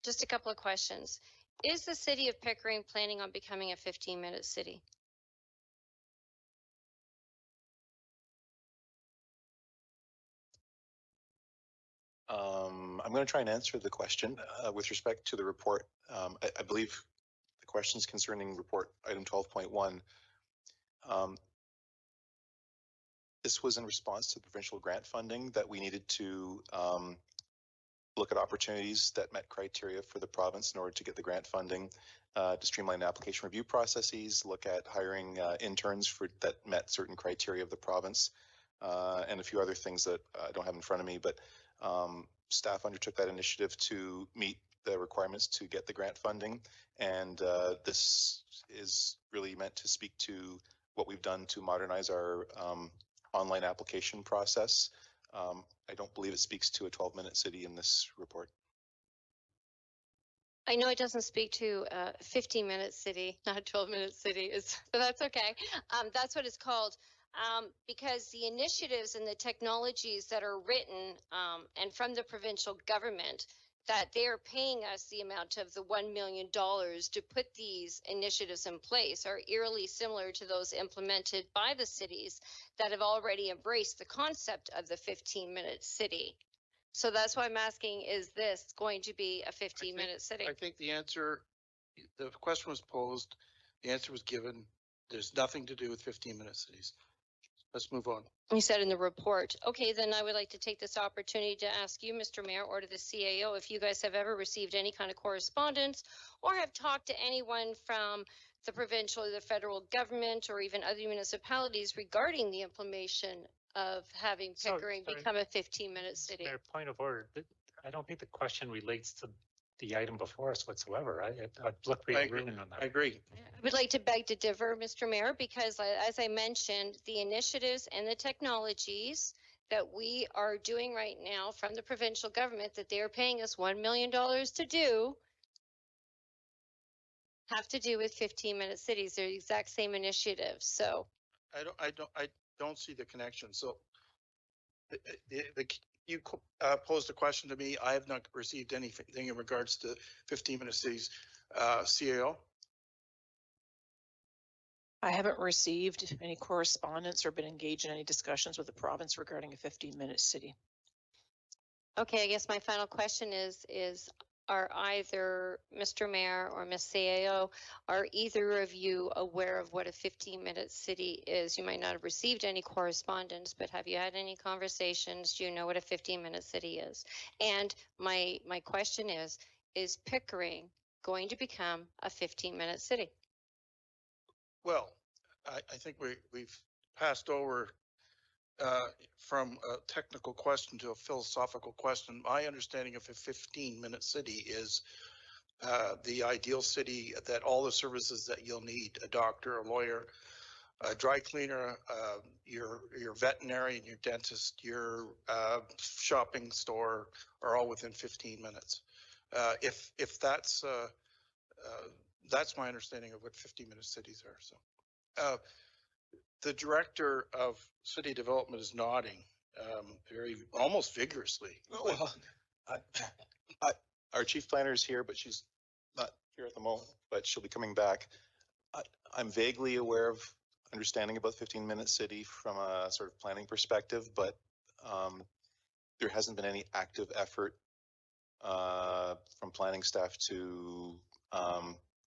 Just a couple of questions. Is the city of Pickering planning on becoming a 15-minute city? I'm going to try and answer the question with respect to the report. I believe the questions concerning report item 12.1. This was in response to the provincial grant funding that we needed to look at opportunities that met criteria for the province in order to get the grant funding, to streamline application review processes, look at hiring interns that met certain criteria of the province, and a few other things that I don't have in front of me, but staff undertook that initiative to meet the requirements to get the grant funding, and this is really meant to speak to what we've done to modernize our online application process. I don't believe it speaks to a 12-minute city in this report. I know it doesn't speak to a 15-minute city, not a 12-minute city, but that's okay. That's what it's called. Because the initiatives and the technologies that are written and from the provincial government, that they're paying us the amount of the $1 million to put these initiatives in place are eerily similar to those implemented by the cities that have already embraced the concept of the 15-minute city. So that's why I'm asking, is this going to be a 15-minute city? I think the answer, the question was posed, the answer was given. There's nothing to do with 15-minute cities. Let's move on. You said in the report. Okay, then I would like to take this opportunity to ask you, Mr. Mayor, or to the CAO, if you guys have ever received any kind of correspondence or have talked to anyone from the provincial or the federal government or even other municipalities regarding the implementation of having Pickering become a 15-minute city. Mayor, point of order. I don't think the question relates to the item before us whatsoever. I'd look for your ruling on that. I agree. I would like to beg to differ, Mr. Mayor, because as I mentioned, the initiatives and the technologies that we are doing right now from the provincial government that they are paying us $1 million to do have to do with 15-minute cities. They're the exact same initiatives. So I don't see the connection. So you posed a question to me. I have not received anything in regards to 15-minute cities. CAO? I haven't received any correspondence or been engaged in any discussions with the province regarding a 15-minute city. Okay, I guess my final question is are either Mr. Mayor or Ms. CAO, are either of you aware of what a 15-minute city is? You might not have received any correspondence, but have you had any conversations? Do you know what a 15-minute city is? And my question is Pickering going to become a 15-minute city? Well, I think we've passed over from a technical question to a philosophical question. My understanding of a 15-minute city is the ideal city that all the services that you'll need, a doctor, a lawyer, a dry cleaner, your veterinarian, your dentist, your shopping store are all within 15 minutes. If that's my understanding of what 15-minute cities are. So the director of city development is nodding almost vigorously. Well, our chief planner is here, but she's not here at the moment, but she'll be coming back. I'm vaguely aware of understanding about 15-minute city from a sort of planning perspective, but there hasn't been any active effort from planning staff to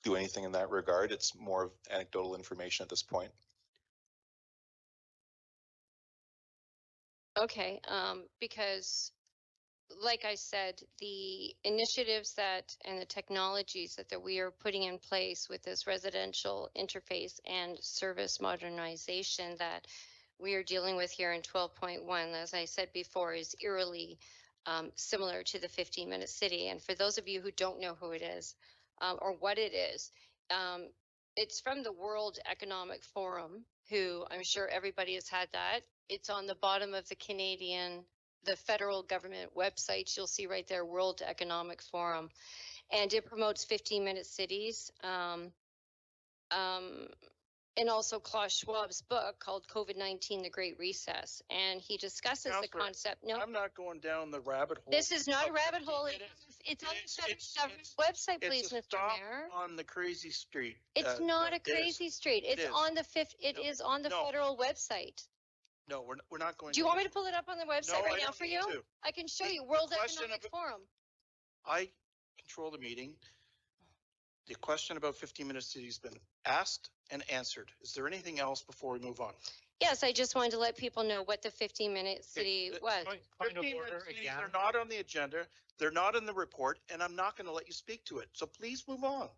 do anything in that regard. It's more of anecdotal information at this point. Okay, because like I said, the initiatives and the technologies that we are putting in place with this residential interface and service modernization that we are dealing with here in 12.1, as I said before, is eerily similar to the 15-minute city. And for those of you who don't know who it is or what it is, it's from the World Economic Forum, who I'm sure everybody has had that. It's on the bottom of the federal government website. You'll see right there, World Economic Forum. And it promotes 15-minute cities. and also Klaus Schwab's book called COVID-19, The Great Recess. And he discusses the Councillor, concept. No, I'm not going down the rabbit hole. this is not a of rabbit 15 hole. minutes. It's on the It's- federal it's- government it's- website, please, It's a Mr. stop Mayor. on the crazy street. It's not a it is. crazy street. It's is. on the fifth. It No, is on the no. federal website. No, we're not going. Do you want me to pull it up on the website No, right I now don't for need you? to. I can show The- you World the question Economic of- Forum. I control the meeting. The question about 15-minute city has been asked and answered. Is there anything else before we move on? Yes, I just wanted to let people know what the 15-minute city the- was. Point of 15-minute order cities again. are not on the agenda. They're not in the report, and I'm not going to let you speak to it. So please move on.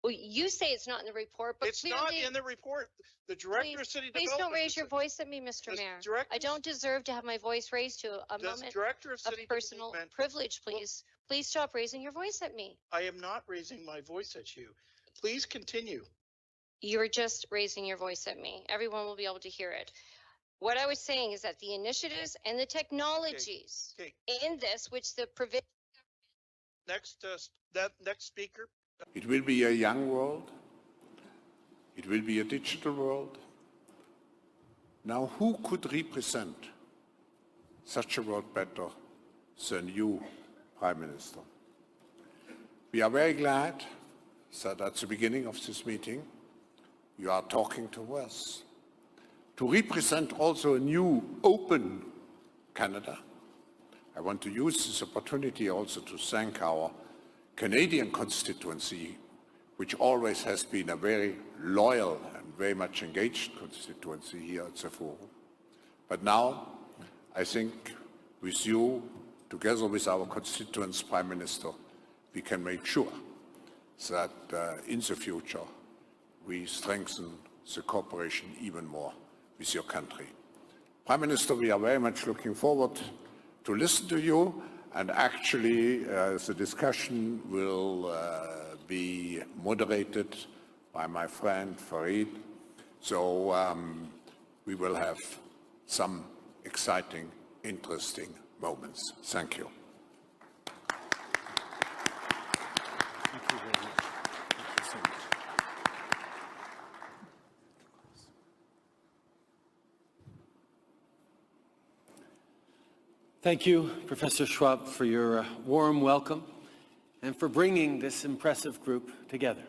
Well, you say it's not in the report, but It's not clearly, in the report. The director of city please development. don't raise is your it. voice at me, Mr. Does Mayor. director- I don't deserve to have my voice raised to a Does moment director of of city personal development, privilege, Well- please. Please stop raising your voice at me. I am not raising my voice at you. Please continue. You're just raising your voice at me. Everyone will be able to hear it. What I was saying is that the initiatives and the technologies Okay, in this, which the provision next, that next speaker. It will be a young world. It will be a digital world. Now, who could represent such a world better than you, Prime Minister? We are very glad that at the beginning of this meeting, you are talking to us to represent also a new, open Canada. I want to use this opportunity also to thank our Canadian constituency, which always has been a very loyal and very much engaged constituency here at the Forum. But now, I think with you, together with our constituents, Prime Minister, we can make sure that in the future we strengthen the cooperation even more with your country. Prime Minister, we are very much looking forward to listen to you, and actually the discussion will be moderated by my friend Farid. So we will have some exciting, interesting moments. Thank you. Thank you very much. Thank you so much. Thank you, Professor Schwab, for your warm welcome and for bringing this impressive group together.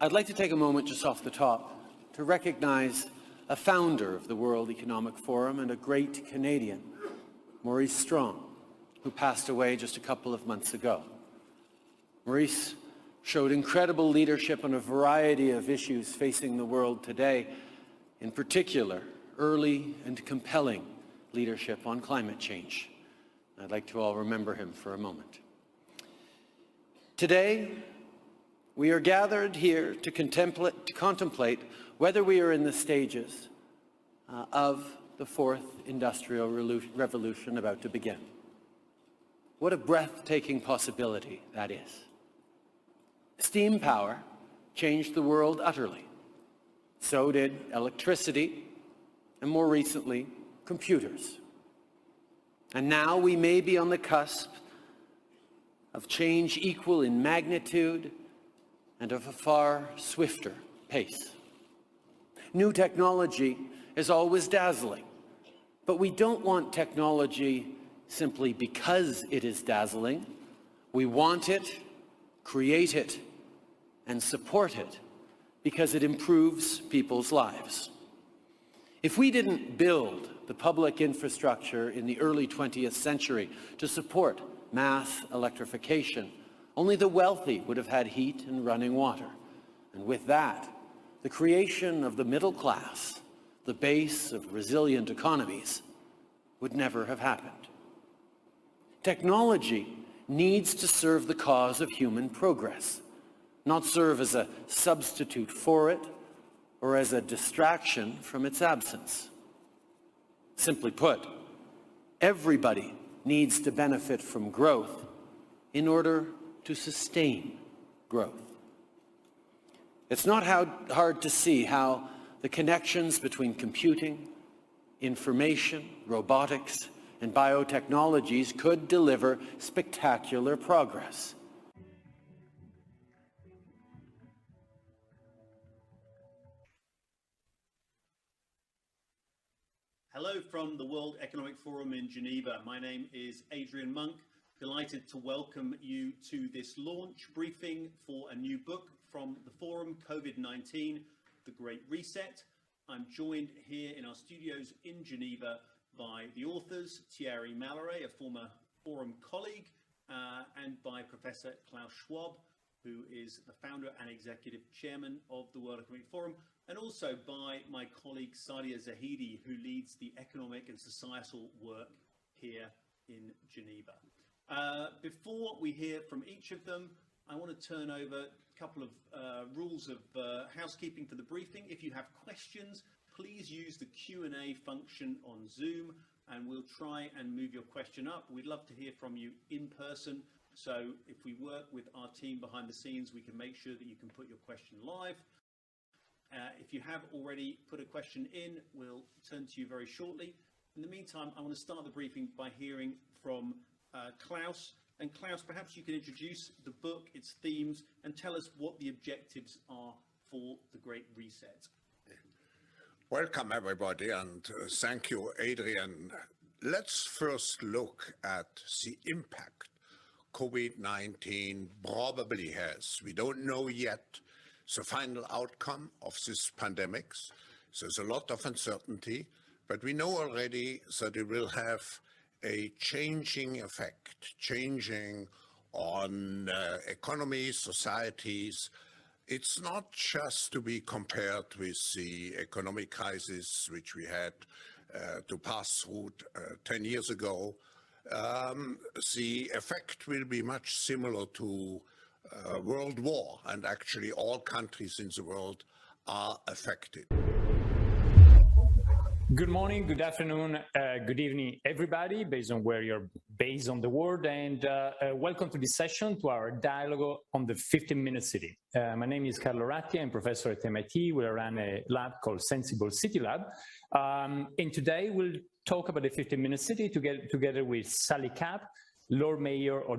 I'd like to take a moment just off the top to recognize a founder of the World Economic Forum and a great Canadian, Maurice Strong, who passed away just a couple of months ago. Maurice showed incredible leadership on a variety of issues facing the world today, in particular, early and compelling leadership on climate change. I'd like to all remember him for a moment. Today, we are gathered here to contemplate whether we are in the stages of the fourth industrial revolution about to begin. What a breathtaking possibility that is. Steam power changed the world utterly. So did electricity, and more recently, computers. And now we may be on the cusp of change equal in magnitude and of a far swifter pace. New technology is always dazzling, but we don't want technology simply because it is dazzling. We want it, create it, and support it because it improves people's lives. If we didn't build the public infrastructure in the early 20th century to support mass electrification, only the wealthy would have had heat and running water. And with that, the creation of the middle class, the base of resilient economies, would never have happened. Technology needs to serve the cause of human progress, not serve as a substitute for it or as a distraction from its absence. Simply put, everybody needs to benefit from growth in order to sustain growth. It's not hard to see how the connections between computing, information, robotics, and biotechnologies could deliver spectacular progress. Hello from the World Economic Forum in Geneva. My name is Adrian Monk. Delighted to welcome you to this launch briefing for a new book from the forum, COVID-19, The Great Reset. I'm joined here in our studios in Geneva by the authors, Thierry Malloret, a former forum colleague, and by Professor Klaus Schwab, who is the founder and executive chairman of the World Economic Forum, and also by my colleague Sadia Zahidi, who leads the economic and societal work here in Geneva. Before we hear from each of them, I want to turn over a couple of rules of housekeeping for the briefing. If you have questions, please use the Q&A function on Zoom, and we'll try and move your question up. We'd love to hear from you in person. So if we work with our team behind the scenes, we can make sure that you can put your question live. If you have already put a question in, we'll turn to you very shortly. In the meantime, I want to start the briefing by hearing from Klaus. And Klaus, perhaps you can introduce the book, its themes, and tell us what the objectives are for the Great Reset. Welcome, everybody, and thank you, Adrian. Let's first look at the impact COVID-19 probably has. We don't know yet the final outcome of this pandemic. There's a lot of uncertainty, but we know already that it will have a changing effect, changing on economies, societies. It's not just to be compared with the economic crisis which we had to pass through 10 years ago. The effect will be much similar to World War, and actually all countries in the world are affected. Good morning, good afternoon, good evening, everybody, based on where you're based on the world, and welcome to this session, to our dialogue on the 15-minute city. My name is Carlo Ratti, I'm professor at MIT. We run a lab called Sensible City Lab, and today we'll talk about the 15-minute city together with Sally Capp, Lord Mayor of